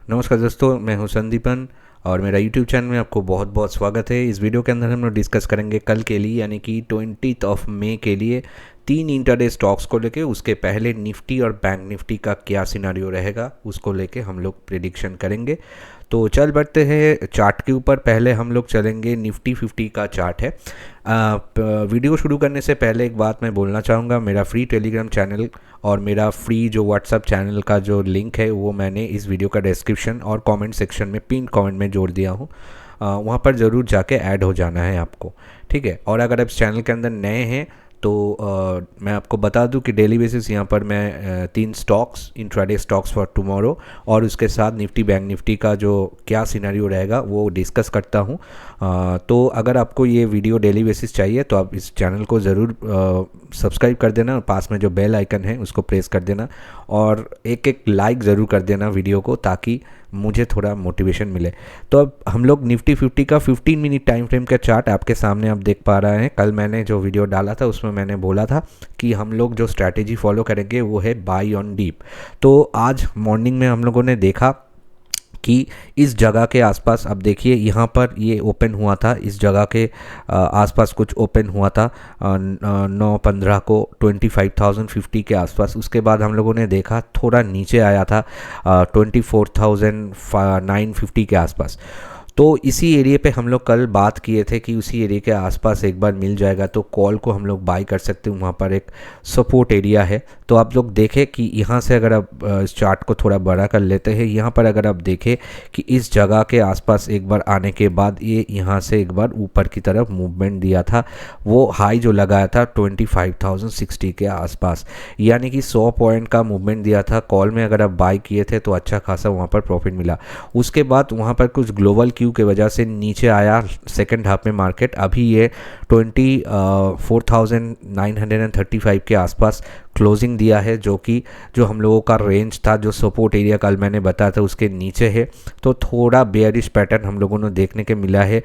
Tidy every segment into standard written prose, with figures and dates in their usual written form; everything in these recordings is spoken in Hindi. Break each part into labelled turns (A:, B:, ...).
A: नमस्कार दोस्तों, मैं हूं संदीपन और मेरा यूट्यूब चैनल में आपको बहुत बहुत स्वागत है। इस वीडियो के अंदर हम लोग डिस्कस करेंगे कल के लिए यानी कि 20 मई के लिए 3 इंटरडे स्टॉक्स को लेके। उसके पहले निफ्टी और बैंक निफ्टी का क्या सिनारियो रहेगा उसको लेके हम लोग प्रिडिक्शन करेंगे। तो चल बढ़ते हैं चार्ट के ऊपर। पहले हम लोग चलेंगे निफ्टी 50 का चार्ट है। वीडियो शुरू करने से पहले एक बात मैं बोलना चाहूँगा, मेरा फ्री टेलीग्राम चैनल और मेरा फ्री जो व्हाट्सअप चैनल का जो लिंक है वो मैंने इस वीडियो का डिस्क्रिप्शन और कमेंट सेक्शन में पिन कमेंट में जोड़ दिया हूँ। वहाँ पर ज़रूर जाके ऐड हो जाना है आपको, ठीक है। और अगर आप इस चैनल के अंदर नए हैं तो मैं आपको बता दूं कि डेली बेसिस यहाँ पर मैं 3 stocks, intraday stocks for tomorrow और उसके साथ निफ्टी बैंक निफ्टी का जो क्या सिनेरियो रहेगा वो डिस्कस करता हूँ। तो अगर आपको ये वीडियो डेली बेसिस चाहिए तो आप इस चैनल को ज़रूर सब्सक्राइब कर देना, पास में जो बेल आइकन है उसको प्रेस कर देना और एक लाइक ज़रूर कर देना वीडियो को, ताकि मुझे थोड़ा मोटिवेशन मिले। तो अब हम लोग निफ्टी 50 का 15 मिनट टाइम फ्रेम का चार्ट आपके सामने आप देख पा रहे हैं। कल मैंने जो वीडियो डाला था उसमें मैंने बोला था कि हम लोग जो स्ट्रैटेजी फॉलो करेंगे वो है बाई ऑन डीप। तो आज मॉर्निंग में हम लोगों ने देखा कि इस जगह के आसपास, अब देखिए यहाँ पर ये ओपन हुआ था, इस जगह के आसपास कुछ ओपन हुआ था 9/15 को 25,050 के आसपास। उसके बाद हम लोगों ने देखा थोड़ा नीचे आया था 24,950 के आसपास। तो इसी एरिया पे हम लोग कल बात किए थे कि उसी एरिया के आसपास एक बार मिल जाएगा तो कॉल को हम लोग बाई कर सकते हैं, वहाँ पर एक सपोर्ट एरिया है। तो आप लोग देखें कि यहाँ से अगर आप इस चार्ट को थोड़ा बड़ा कर लेते हैं, यहाँ पर अगर आप देखें कि इस जगह के आसपास एक बार आने के बाद ये यहाँ से एक बार ऊपर की तरफ मूवमेंट दिया था। वो हाई जो लगाया था 25,060 के आसपास, यानी कि 100 पॉइंट का मूवमेंट दिया था। कॉल में अगर आप बाई किए थे तो अच्छा खासा वहाँ पर प्रॉफिट मिला। उसके बाद वहाँ पर कुछ ग्लोबल क्यू के वजह से नीचे आया सेकंड हाफ में मार्केट। अभी ये 24,935 के आसपास क्लोजिंग दिया है, जो हम लोगों का रेंज था, जो सपोर्ट एरिया कल मैंने बताया था उसके नीचे है। तो थोड़ा बेयरिश पैटर्न हम लोगों ने देखने के मिला है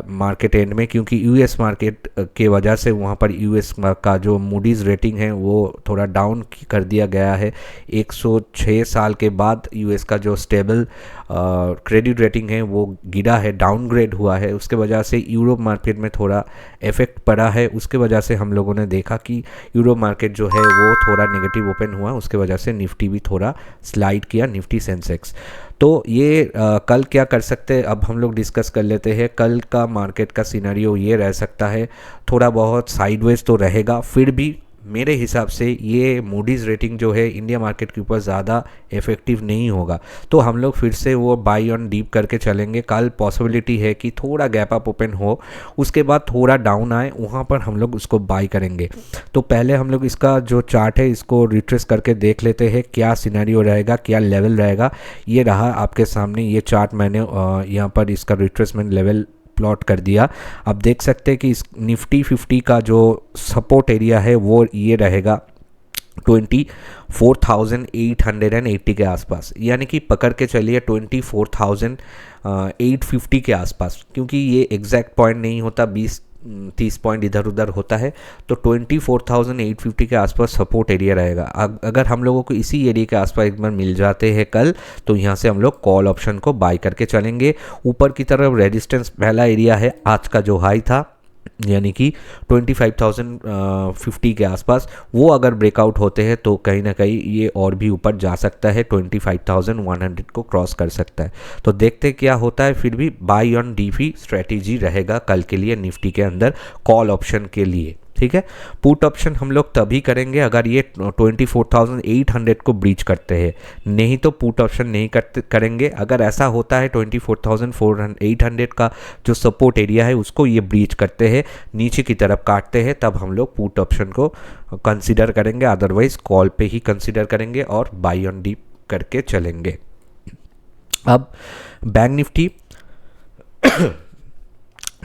A: मार्केट एंड में, क्योंकि यूएस मार्केट के वजह से वहाँ पर यूएस का जो मूडीज़ रेटिंग है वो थोड़ा डाउन कर दिया गया है। 106 साल के बाद यूएस का जो स्टेबल क्रेडिट रेटिंग है वो गिरा है, डाउनग्रेड हुआ है। उसके वजह से यूरोप मार्केट में थोड़ा इफेक्ट पड़ा है। उसके वजह से हम लोगों ने देखा कि यूरोप मार्केट जो है वो थोड़ा नेगेटिव ओपन हुआ। उसके वजह से निफ्टी भी थोड़ा स्लाइड किया, निफ्टी सेंसेक्स। तो ये कल क्या कर सकते हैं अब हम लोग डिस्कस कर लेते हैं। कल का मार्केट का सिनेरियो ये रह सकता है, थोड़ा बहुत साइडवेज तो रहेगा, फिर भी मेरे हिसाब से ये मूडीज़ रेटिंग जो है इंडिया मार्केट के ऊपर ज़्यादा इफेक्टिव नहीं होगा। तो हम लोग फिर से वो बाई ऑन डीप करके चलेंगे। कल पॉसिबिलिटी है कि थोड़ा गैप अप ओपन हो, उसके बाद थोड़ा डाउन आए, वहाँ पर हम लोग उसको बाई करेंगे। तो पहले हम लोग इसका जो चार्ट है इसको रिट्रेस करके देख लेते हैं क्या सिनेरियो रहेगा, क्या लेवल रहेगा। ये रहा आपके सामने ये चार्ट, मैंने यहाँ पर इसका रिट्रेसमेंट लेवल प्लॉट कर दिया। आप देख सकते हैं कि इस निफ्टी 50 का जो सपोर्ट एरिया है वो ये रहेगा 24,880 के आसपास, यानी कि पकड़ के चलिए 24,850 के आसपास, क्योंकि ये एग्जैक्ट पॉइंट नहीं होता, 20-30 पॉइंट इधर उधर होता है। तो 24,850 के आसपास सपोर्ट एरिया रहेगा। अगर हम लोगों को इसी एरिया के आसपास एक बार मिल जाते हैं कल, तो यहाँ से हम लोग कॉल ऑप्शन को बाय करके चलेंगे। ऊपर की तरफ रेजिस्टेंस पहला एरिया है आज का जो हाई था, यानी कि 25,050 के आसपास। वो अगर ब्रेकआउट होते हैं तो कहीं ना कहीं ये और भी ऊपर जा सकता है, 25,100 को क्रॉस कर सकता है। तो देखते क्या होता है। फिर भी बाई ऑन डीपी स्ट्रेटेजी रहेगा कल के लिए निफ्टी के अंदर कॉल ऑप्शन के लिए, ठीक है। पुट ऑप्शन हम लोग तभी करेंगे अगर ये 24,800 को ब्रीच करते हैं, नहीं तो पुट ऑप्शन नहीं करेंगे। अगर ऐसा होता है 24,800 का जो सपोर्ट एरिया है उसको ये ब्रीच करते हैं, नीचे की तरफ काटते हैं, तब हम लोग पुट ऑप्शन को कंसिडर करेंगे। अदरवाइज कॉल पे ही कंसिडर करेंगे और बाई ऑन डीप करके चलेंगे। अब बैंक निफ्टी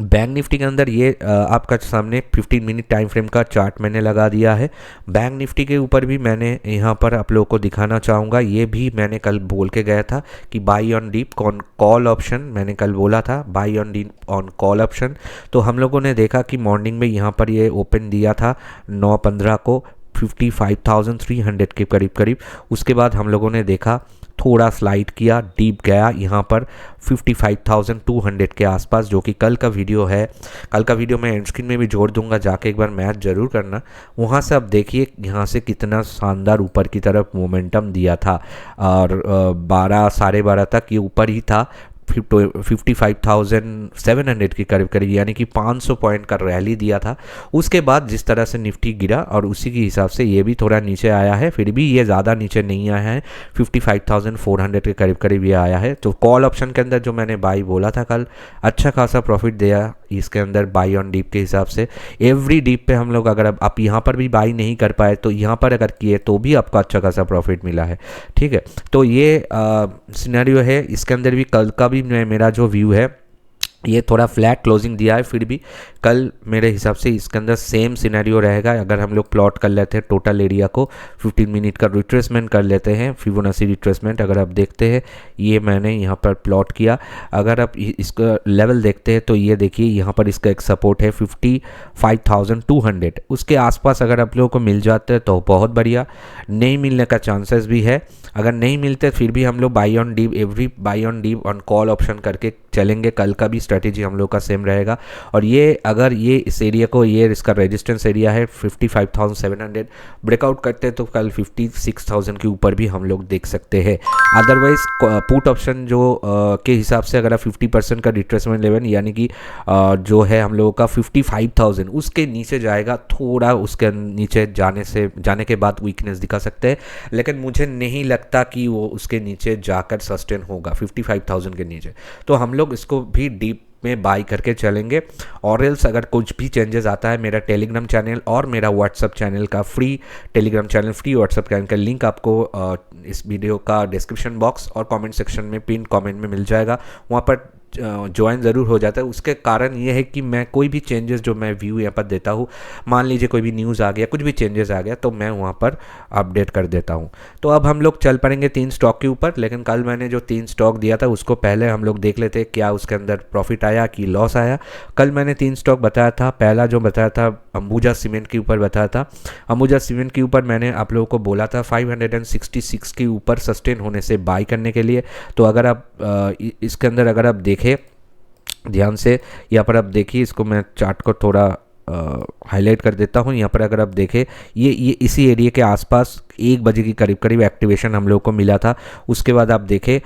A: बैंक निफ्टी के अंदर ये आपका सामने 15 मिनट टाइम फ्रेम का चार्ट मैंने लगा दिया है। बैंक निफ्टी के ऊपर भी मैंने यहाँ पर आप लोगों को दिखाना चाहूँगा। ये भी मैंने कल बोल के गया था कि by on deep call option, मैंने कल बोला था by on deep on call option. तो हम लोगों ने देखा कि मॉर्निंग में यहाँ पर ये ओपन दिया था 9/15 को 55,300 के करीब करीब। उसके बाद हम लोगों ने देखा थोड़ा स्लाइड किया, डीप गया यहाँ पर 55,200 के आसपास, जो कि कल का वीडियो है। कल का वीडियो मैं एंड स्क्रीन में भी जोड़ दूंगा, जाके एक बार मैच ज़रूर करना। वहाँ से आप देखिए यहाँ से कितना शानदार ऊपर की तरफ मोमेंटम दिया था, और 12 साढ़े 12 तक ये ऊपर ही था। 55,700 के करीब करीब, यानी कि 500 पॉइंट का रैली दिया था। उसके बाद जिस तरह से निफ्टी गिरा, और उसी के हिसाब से ये भी थोड़ा नीचे आया है, फिर भी ये ज़्यादा नीचे नहीं आया है, 55,400 के करीब करीब ये आया है। तो कॉल ऑप्शन के अंदर जो मैंने बाई बोला था कल, अच्छा खासा प्रॉफिट दिया इसके अंदर बाई ऑन डीप के हिसाब से। एवरी डीप पे हम लोग, अगर आप यहाँ पर भी बाई नहीं कर पाए तो यहाँ पर अगर किए तो भी आपको अच्छा खासा प्रॉफिट मिला है, ठीक है। तो ये सिनेरियो है। इसके अंदर भी कल का भी मेरा जो व्यू है, ये थोड़ा फ्लैट क्लोजिंग दिया है, फिर भी कल मेरे हिसाब से इसके अंदर सेम सिनेरियो रहेगा। अगर हम लोग प्लॉट कर लेते हैं टोटल एरिया को, 15 मिनट का रिट्रेसमेंट कर लेते हैं, फिबोनाची रिट्रेसमेंट अगर आप देखते हैं, ये मैंने यहाँ पर प्लॉट किया। अगर आप इसका लेवल देखते हैं तो ये देखिए यहाँ पर इसका एक सपोर्ट है 55,200, उसके आसपास अगर आप लोगों को मिल जाते हैं तो बहुत बढ़िया, नहीं मिलने का चांसेस भी है। अगर नहीं मिलते फिर भी हम लोग by on deep, every bi on deep on call option करके चलेंगे। कल का भी स्ट्रेटेजी हम लोग का सेम रहेगा। और ये अगर ये इस एरिया को, ये इसका रेजिस्टेंस एरिया है 55,700, ब्रेकआउट करते हैं तो कल 56,000 के ऊपर भी हम लोग देख सकते हैं। अदरवाइज पुट ऑप्शन जो के हिसाब से अगर आप 50% का रिट्रेसमेंट लेवल, यानी कि जो है हम लोगों का 55,000, उसके नीचे जाएगा, थोड़ा उसके नीचे जाने के बाद वीकनेस दिखा सकते हैं, लेकिन मुझे नहीं लगता कि वो उसके नीचे जाकर सस्टेन होगा 55,000 के नीचे। तो हम लोग इसको भी डीप में बाई करके चलेंगे। और एल्स अगर कुछ भी चेंजेस आता है, मेरा टेलीग्राम चैनल और मेरा व्हाट्सअप चैनल का free Telegram channel, free WhatsApp channel का लिंक आपको इस वीडियो का डिस्क्रिप्शन बॉक्स और कमेंट सेक्शन में, पिन कमेंट में मिल जाएगा। वहाँ पर ज्वाइन ज़रूर हो जाता है। उसके कारण ये है कि मैं कोई भी चेंजेस जो मैं व्यू यहाँ पर देता हूँ, मान लीजिए कोई भी न्यूज़ आ गया, कुछ भी चेंजेस आ गया, तो मैं वहाँ पर अपडेट कर देता हूँ। तो अब हम लोग चल पड़ेंगे 3 स्टॉक के ऊपर, लेकिन कल मैंने जो 3 स्टॉक दिया था उसको पहले हम लोग देख लेते हैं क्या उसके अंदर प्रॉफिट आया कि लॉस आया। कल मैंने 3 स्टॉक बताया था। पहला जो बताया था अंबुजा सीमेंट के ऊपर बताया था। अंबुजा सीमेंट के ऊपर मैंने आप लोगों को बोला था 566 के ऊपर सस्टेन होने से बाई करने के लिए। तो अगर आप इसके अंदर अगर आप देखें ध्यान से, यहाँ पर आप देखिए, इसको मैं चार्ट को थोड़ा हाईलाइट कर देता हूँ। यहाँ पर अगर आप देखें, ये इसी एरिया के आसपास 1 बजे की करीब करीब एक्टिवेशन हम लोग को मिला था। उसके बाद आप देखें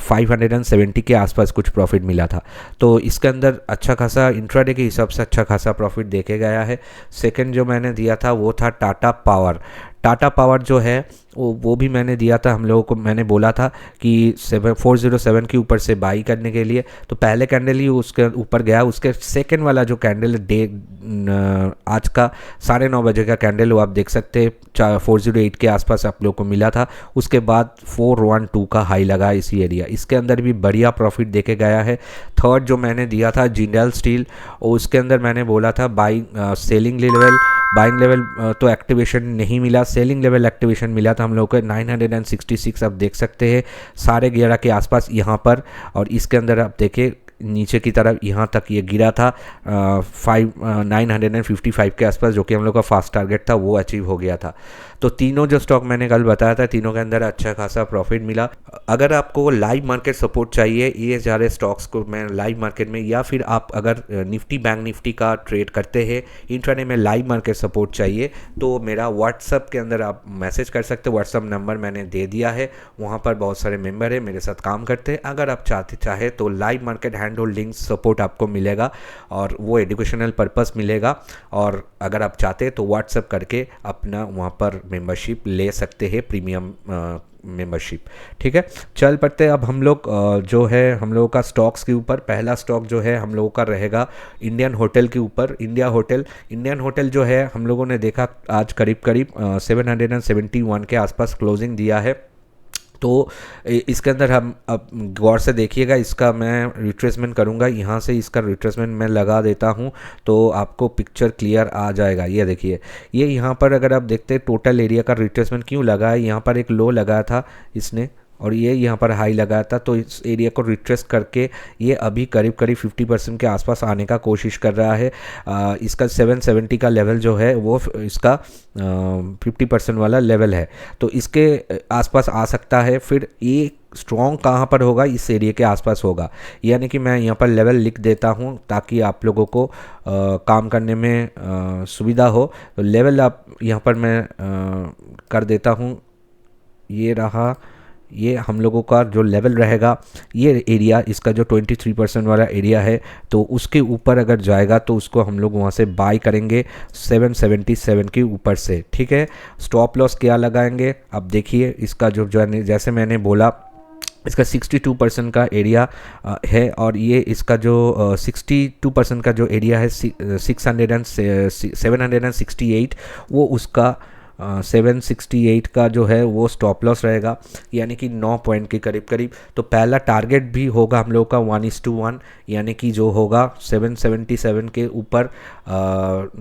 A: 570 के आसपास कुछ प्रॉफिट मिला था। तो इसके अंदर अच्छा खासा इंट्राडे के हिसाब से अच्छा खासा प्रॉफिट देखे गया है। सेकंड जो मैंने दिया था वो था टाटा पावर। टाटा पावर जो है वो भी मैंने दिया था हम लोगों को। मैंने बोला था कि 407 के ऊपर से बाई करने के लिए। तो पहले कैंडल ही उसके ऊपर गया, उसके सेकंड वाला जो कैंडल आज का 9:30 बजे का कैंडल, वो आप देख सकते हैं 408 के आसपास आप लोग को मिला था। उसके बाद 412 का हाई लगा इसी एरिया। इसके अंदर भी बढ़िया प्रॉफिट देखे गया है। थर्ड जो मैंने दिया था जिंदल स्टील, और उसके अंदर मैंने बोला था सेलिंग लेवल तो एक्टिवेशन नहीं मिला, सेलिंग लेवल एक्टिवेशन मिला था हम लोग को 966। आप देख सकते हैं 11:30 के आसपास यहाँ पर। और इसके अंदर आप देखें नीचे की तरफ यहाँ तक ये गिरा था 955 के आसपास, जो कि हम लोग का फास्ट टारगेट था, वो अचीव हो गया था। तो तीनों जो स्टॉक मैंने कल बताया था, तीनों के अंदर अच्छा खासा प्रॉफिट मिला। अगर आपको लाइव मार्केट सपोर्ट चाहिए, ये सारे स्टॉक्स को मैं लाइव मार्केट में, या फिर आप अगर निफ्टी बैंक निफ्टी का ट्रेड करते हैं इंट्राडे में, लाइव मार्केट सपोर्ट चाहिए, तो मेरा व्हाट्सअप के अंदर आप मैसेज कर सकते हो। व्हाट्सअप नंबर मैंने दे दिया है, वहाँ पर बहुत सारे मेंबर हैं मेरे साथ काम करते हैं। अगर आप चाहे तो live market hand holding support आपको मिलेगा, और वो एजुकेशनल पर्पस मिलेगा। और अगर आप चाहते हैं तो व्हाट्सअप करके अपना वहाँ पर मेंबरशिप ले सकते हैं, प्रीमियम मेंबरशिप। ठीक है, चल पड़ते अब हम लोग जो है हम लोगों का स्टॉक्स के ऊपर। पहला स्टॉक जो है हम लोगों का रहेगा इंडियन होटल के ऊपर। इंडियन होटल जो है हम लोगों ने देखा आज करीब करीब 771 के आसपास क्लोजिंग दिया है। तो इसके अंदर हम अब गौर से देखिएगा, इसका मैं रिट्रेसमेंट करूंगा, यहाँ से इसका रिट्रेसमेंट मैं लगा देता हूँ तो आपको पिक्चर क्लियर आ जाएगा। ये देखिए, ये यहाँ पर अगर आप देखते हैं टोटल एरिया का रिट्रेसमेंट क्यों लगा है, यहाँ पर एक लो लगाया था इसने, और ये यहाँ पर हाई लगा था, तो इस एरिया को रिट्रेस करके ये अभी करीब करीब 50% के आसपास आने का कोशिश कर रहा है। इसका 770 का लेवल जो है वो इसका 50% वाला लेवल है, तो इसके आसपास आ सकता है। फिर ये स्ट्रॉन्ग कहाँ पर होगा, इस एरिया के आसपास होगा, यानी कि मैं यहाँ पर लेवल लिख देता हूँ ताकि आप लोगों को काम करने में सुविधा हो। तो लेवल आप यहाँ पर मैं कर देता हूँ, ये रहा, ये हम लोगों का जो लेवल रहेगा, ये एरिया इसका जो 23% वाला एरिया है, तो उसके ऊपर अगर जाएगा तो उसको हम लोग वहाँ से बाय करेंगे 777 के ऊपर से। ठीक है, स्टॉप लॉस क्या लगाएंगे, अब देखिए इसका जो जैसे मैंने बोला इसका 62% का एरिया है, और ये इसका जो 62% का जो एरिया है 768, वो उसका 768 का जो है वो स्टॉप लॉस रहेगा, यानी कि 9 पॉइंट के करीब करीब। तो पहला टारगेट भी होगा हम लोग का 1:1, यानी कि जो होगा 777 के ऊपर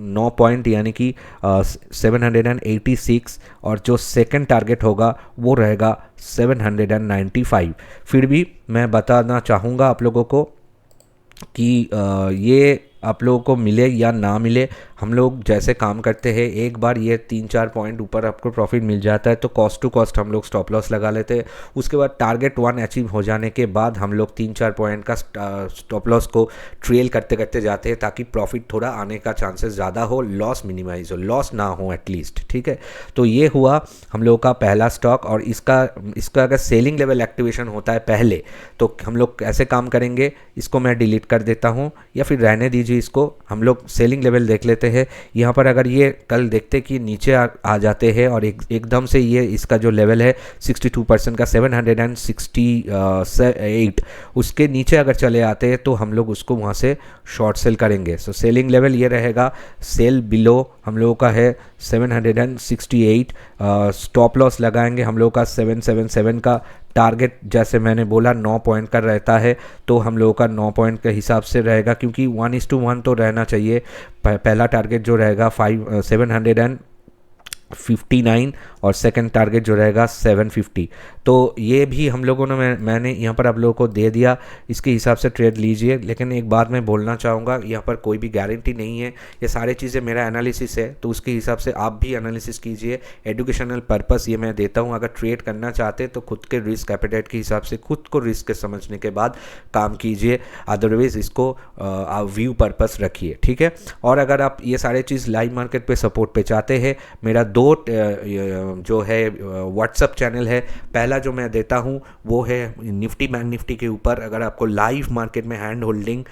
A: 9 पॉइंट, यानी कि 786, और जो सेकंड टारगेट होगा वो रहेगा 795। फिर भी मैं बताना चाहूँगा आप लोगों को कि ये आप लोगों को मिले या ना मिले, हम लोग जैसे काम करते हैं, एक बार ये 3-4 पॉइंट ऊपर आपको प्रॉफिट मिल जाता है तो कॉस्ट टू कॉस्ट हम लोग स्टॉप लॉस लगा लेते हैं। उसके बाद टारगेट 1 अचीव हो जाने के बाद हम लोग 3-4 पॉइंट का स्टॉप लॉस को ट्रेल करते करते जाते हैं, ताकि प्रॉफिट थोड़ा आने का चांसेस ज़्यादा हो, लॉस मिनिमाइज हो, लॉस ना हो एटलीस्ट। ठीक है, तो ये हुआ हम लोग का पहला स्टॉक। और इसका अगर सेलिंग लेवल एक्टिवेशन होता है पहले, तो हम लोग कैसे काम करेंगे, इसको मैं डिलीट कर देता हूँ या फिर रहने दीजिए, इसको हम लोग सेलिंग लेवल देख लेते हैं। यहाँ पर अगर ये कल देखते कि नीचे आ जाते हैं और एकदम से ये इसका जो लेवल है 62% का 768, उसके नीचे अगर चले आते हैं तो हम लोग उसको वहाँ से शॉर्ट सेल करेंगे। सो सेलिंग लेवल ये रहेगा, सेल बिलो हम लोगों का है 768, स्टॉप लॉस लगाएंगे हम लोग का 777 का। टारगेट जैसे मैंने बोला 9 पॉइंट का रहता है, तो हम लोगों का 9 पॉइंट के हिसाब से रहेगा, क्योंकि 1:1 तो रहना चाहिए। पहला टारगेट जो रहेगा 759 और सेकंड टारगेट जो रहेगा 750। तो ये भी हम लोगों ने मैंने यहाँ पर आप लोगों को दे दिया, इसके हिसाब से ट्रेड लीजिए। लेकिन एक बात मैं बोलना चाहूँगा, यहाँ पर कोई भी गारंटी नहीं है, ये सारी चीज़ें मेरा एनालिसिस है, तो उसके हिसाब से आप भी एनालिसिस कीजिए। एजुकेशनल पर्पस ये मैं देता हूँ, अगर ट्रेड करना चाहते हैं तो खुद के रिस्क एपेटाइट के हिसाब से खुद को रिस्क समझने के बाद काम कीजिए, अदरवाइज़ इसको व्यू पर्पस रखिए। ठीक है, और अगर आप ये सारे चीज़ लाइव मार्केट पे सपोर्ट पे चाहते हैं, मेरा 2 जो है व्हाट्सअप चैनल है। पहला जो मैं देता हूँ वो है निफ्टी बैंक निफ्टी के ऊपर। अगर आपको लाइव मार्केट में हैंड होल्डिंग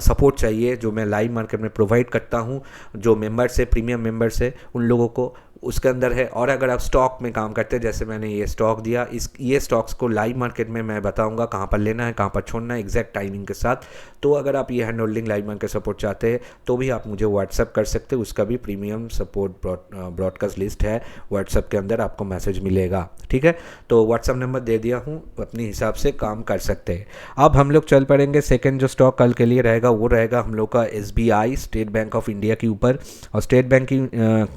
A: सपोर्ट चाहिए, जो मैं लाइव मार्केट में प्रोवाइड करता हूँ, जो मेंबर्स है, प्रीमियम मेंबर्स है, उन लोगों को उसके अंदर है। और अगर आप स्टॉक में काम करते हैं, जैसे मैंने ये स्टॉक दिया, ये स्टॉक्स को लाइव मार्केट में मैं बताऊंगा कहाँ पर लेना है, कहाँ पर छोड़ना है, एग्जैक्ट टाइमिंग के साथ। तो अगर आप ये hand holding live market support चाहते हैं तो भी आप मुझे व्हाट्सअप कर सकते हैं, उसका भी प्रीमियम सपोर्ट ब्रॉडकास्ट लिस्ट है, व्हाट्सअप के अंदर आपको मैसेज मिलेगा। ठीक है, तो व्हाट्सअप नंबर दे दिया हूँ, अपने हिसाब से काम कर सकते हैं। अब हम लोग चल पड़ेंगे, सेकेंड जो स्टॉक कल के लिए रहेगा वो रहेगा हम लोग का SBI, state bank of India के ऊपर। और स्टेट बैंक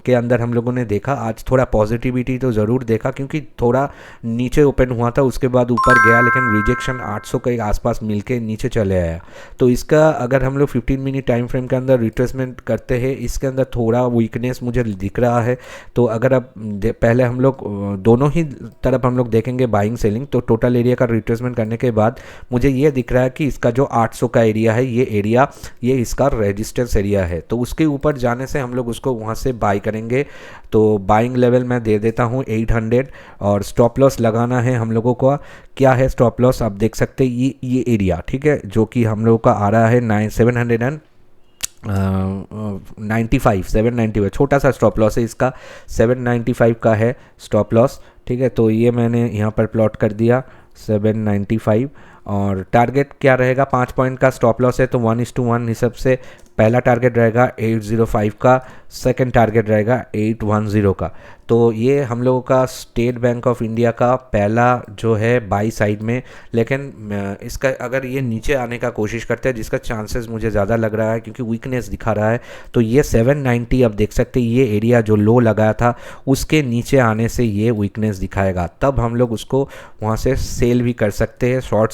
A: के अंदर हम लोगों ने देखा आज थोड़ा पॉजिटिविटी तो ज़रूर देखा, क्योंकि थोड़ा नीचे ओपन हुआ था, उसके बाद ऊपर गया, लेकिन रिजेक्शन 800 के आसपास मिलके नीचे चले आया। तो इसका अगर हम लोग 15 मिनट टाइम फ्रेम के अंदर रिट्रेसमेंट करते हैं, इसके अंदर थोड़ा वीकनेस मुझे दिख रहा है। तो अगर आप पहले हम लोग दोनों ही तरफ हम लोग देखेंगे बाइंग सेलिंग, तो टोटल एरिया का रिट्रेसमेंट करने के बाद मुझे ये दिख रहा है कि इसका जो 800 का एरिया है, ये एरिया ये इसका रेजिस्टेंस एरिया है, तो उसके ऊपर जाने से हम लोग उसको वहाँ से बाई करेंगे। तो बाइंग लेवल मैं दे देता हूँ 800, और स्टॉप लॉस लगाना है हम लोगों को। क्या है स्टॉप लॉस, आप देख सकते हैं ये एरिया, ठीक है, जो कि हम लोगों का आ रहा है 795, छोटा सा स्टॉप लॉस है इसका, 795 का है स्टॉप लॉस। ठीक है, तो ये मैंने यहाँ पर प्लॉट कर दिया 795, और टारगेट क्या रहेगा, 5 पॉइंट का स्टॉप लॉस है तो 1:1 हिसाब से पहला टारगेट रहेगा 805 का, सेकंड टारगेट रहेगा 810 का। तो ये हम लोगों का स्टेट बैंक ऑफ इंडिया का पहला जो है बाई साइड में, लेकिन इसका अगर ये नीचे आने का कोशिश करते हैं, जिसका चांसेस मुझे ज़्यादा लग रहा है क्योंकि वीकनेस दिखा रहा है, तो ये 790 अब देख सकते हैं, ये एरिया जो लो लगाया था उसके नीचे आने से ये वीकनेस दिखाएगा, तब हम लोग उसको वहाँ से सेल भी कर सकते हैं। शॉर्ट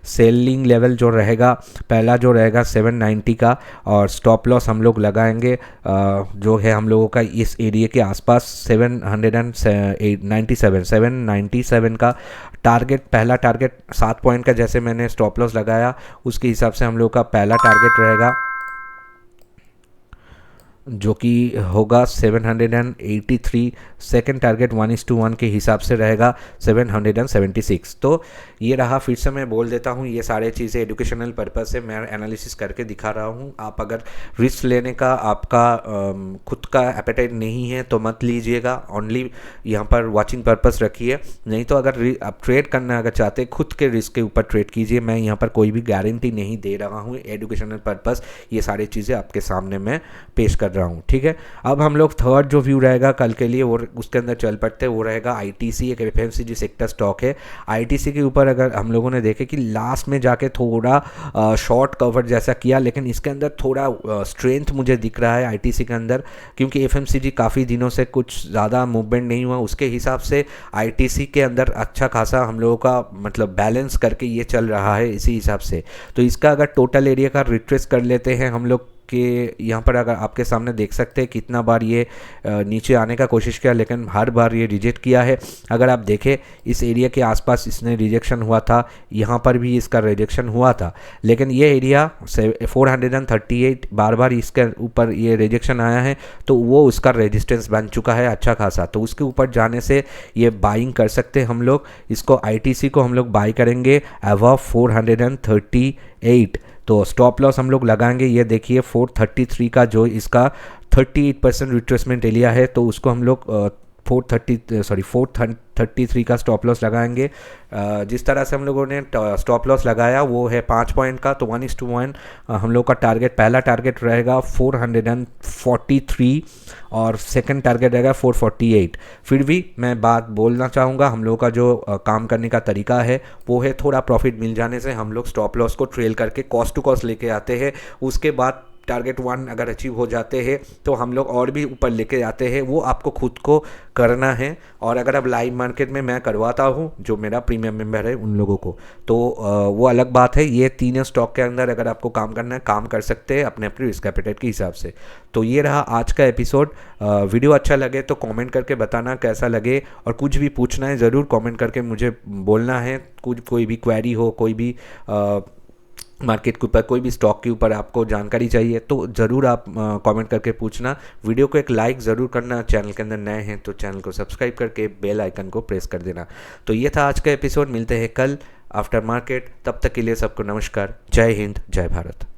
A: सेलिंग लेवल जो रहेगा पहला जो रहेगा 790 का, और स्टॉप लॉस हम लोग लगाएंगे जो है हम लोगों का इस एरिया के आसपास 797 का टारगेट, पहला टारगेट 7 पॉइंट का जैसे मैंने स्टॉप लॉस लगाया उसके हिसाब से हम लोग का पहला टारगेट रहेगा जो कि होगा 783, सेकंड टारगेट 1:1 के हिसाब से रहेगा 776। तो ये रहा, फिर से मैं बोल देता हूँ, ये सारे चीज़ें एजुकेशनल पर्पस से मैं एनालिसिस करके दिखा रहा हूँ। आप अगर रिस्क लेने का आपका खुद का एपेटाइट नहीं है तो मत लीजिएगा, ओनली यहाँ पर वॉचिंग पर्पस रखिए। नहीं तो अगर आप ट्रेड करना अगर चाहते खुद के रिस्क के ऊपर ट्रेड कीजिए। मैं यहाँ पर कोई भी गारंटी नहीं दे रहा हूँ, एजुकेशनल पर्पस ये सारी चीज़ें आपके सामने मैं पेश कर रहा हूँ, ठीक है। अब हम लोग थर्ड जो व्यू रहेगा कल के लिए वो उसके अंदर चल पड़ते हैं, वो रहेगा आईटीसी, एक एफएमसीजी सेक्टर स्टॉक है। आईटीसी के ऊपर अगर हम लोगों ने देखे कि लास्ट में जाके थोड़ा शॉर्ट कवर जैसा किया, लेकिन इसके अंदर थोड़ा स्ट्रेंथ मुझे दिख रहा है आईटीसी के अंदर, क्योंकि एफएमसीजी काफ़ी दिनों से कुछ ज़्यादा मूवमेंट नहीं हुआ, उसके हिसाब से आईटीसी के अंदर अच्छा खासा हम लोगों का मतलब बैलेंस करके ये चल रहा है इसी हिसाब से। तो इसका अगर टोटल एरिया का रिट्रेस कर लेते हैं हम लोग कि यहाँ पर अगर आपके सामने देख सकते हैं कितना बार ये नीचे आने का कोशिश किया, लेकिन हर बार ये रिजेक्ट किया है। अगर आप देखें इस एरिया के आसपास इसने रिजेक्शन हुआ था, यहाँ पर भी इसका रिजेक्शन हुआ था, लेकिन ये एरिया 438 बार बार इसके ऊपर ये रिजेक्शन आया है, तो वो उसका रेजिस्टेंस बन चुका है अच्छा खासा। तो उसके ऊपर जाने से ये बाइंग कर सकते हैं हम लोग, इसको आईटीसी को हम लोग बाई करेंगे अबव 438। तो स्टॉप लॉस हम लोग लगाएंगे, ये देखिए 433 का जो इसका 38% रिट्रेसमेंट एरिया है, तो उसको हम लोग 433 का स्टॉप लॉस लगाएंगे। जिस तरह से हम लोगों ने स्टॉप लॉस लगाया वो है 5 पॉइंट का, तो 1:1 हम लोग का टारगेट, पहला टारगेट रहेगा 443 और सेकंड टारगेट रहेगा 448। फिर भी मैं बात बोलना चाहूँगा, हम लोग का जो काम करने का तरीका है वो है थोड़ा प्रॉफिट मिल जाने से हम लोग स्टॉप लॉस को ट्रेल करके कॉस्ट टू कॉस्ट लेके आते हैं। उसके बाद टारगेट 1 अगर अचीव हो जाते हैं तो हम लोग और भी ऊपर लेके जाते हैं, वो आपको खुद को करना है। और अगर अब लाइव मार्केट में मैं करवाता हूँ जो मेरा प्रीमियम मेंबर है उन लोगों को, तो वो अलग बात है। ये तीनों स्टॉक के अंदर अगर आपको काम करना है काम कर सकते हैं अपने अपने रिस्क एपेटाइट के हिसाब से। तो ये रहा आज का एपिसोड। वीडियो अच्छा लगे तो कमेंट करके बताना कैसा लगे, और कुछ भी पूछना है ज़रूर कमेंट करके मुझे बोलना है। कोई भी क्वेरी हो, कोई भी मार्केट के ऊपर, कोई भी स्टॉक के ऊपर आपको जानकारी चाहिए तो ज़रूर आप कमेंट करके पूछना। वीडियो को एक लाइक ज़रूर करना, चैनल के अंदर नए हैं तो चैनल को सब्सक्राइब करके बेल आइकन को प्रेस कर देना। तो ये था आज का एपिसोड, मिलते हैं कल आफ्टर मार्केट, तब तक के लिए सबको नमस्कार, जय हिंद, जय भारत।